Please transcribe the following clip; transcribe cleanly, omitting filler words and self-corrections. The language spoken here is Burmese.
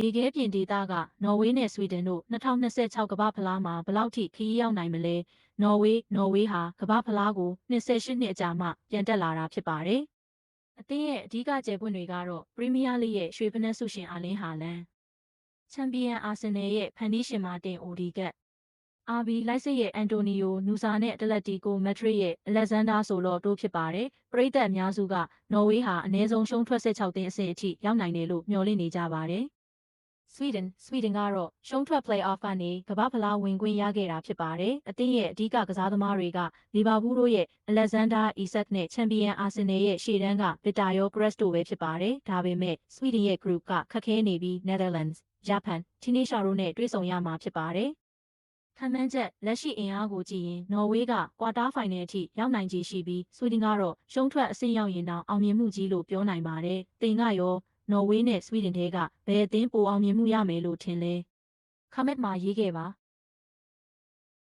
ရေခဲပြင်ဒေသကနော်ဝေးနဲ့ဆွီဒင်တို့2026ကမ္ဘာဖလားမှာဘယ်လောက်ထိခရီးရောက်နိုင်မလဲ။နော်ဝေးဟာကမ္ဘာဖလားကို28နှစ်အကြာမှပြန်တက်လာတာဖြစ်ပါတယ်။အသင်းရဲ့အဓိကကျယ်ပွင့်တွေကတော့ပရီးမီးယားလိရဲ့ရွှေဖနက်ဆုရှင်အာလင်းဟာလန်ချန်ပီယံအာဆင်နယ်ရဲ့ဖန်တီးရှင်မာတင်အိုဒီဂတ်RB လိုက်စစ်ရဲ့အန်တိုနီယိုနူဆာနဲ့အတလက်တီကိုမက်ဒရစ်ရဲ့အလက်ဇန်ဒါဆိုလော်တို့ဖြစ်ပါတယ်။ပရိသတ်အများစုကနော်ဝေးဟာအနည်းဆုံးရှုံးထွက်16သင်းအဆင့်အထိရောက်နိုင်တယ်လို့မျှော်လင့်နေကြပါတယ်။ဆွီဒင်ကတော့ရှုံးထွက် play-off ကနေကမ္ဘာဖလားဝင်ခွင့်ရခဲ့တာဖြစ်ပါတယ်။အသင်းရဲ့အဓိကကစားသမားတွေကလီဗာပူးတို့ရဲ့အလက်ဇန်ဒါအီဆက်နဲ့ချန်ပီယံအာဆင်နယ်ရဲ့ရှေ့တန်းကဗစ်တာယောဂရက်စ်တို့ပဲဖြစ်ပါတယ်။ဒါပေမဲ့ဆွီဒင်ရဲ့ group ကခက်ခဲနေပြီး Netherlands, Japan, Tunisia တို့နဲ့တွေ့ဆုံရမှာဖြစ်ပါတယ်။ခန့်မှန်းချက်လက်ရှိအင်အားကိုကြည့်ရင်နော်ဝေးကကွာတားဖိုင်နယ်အထိရောက်နိုင်ခြေရှိပြီးဆွီဒင်ကတော့ရှုံးထွက်အဆင့်ရောက်ရင်တောင်အောင်မြင်မှုကြီးလို့ပြောနိုင်ပါတယ်။တင်ကရောနော်ဝေးနဲ့ဆွီဒင်တွေကဘယ်အသင်းပိုအောင်မြင်မှုရမယ်လို့ထင်လဲ။ခမက်မှာရေးခဲ့ပါ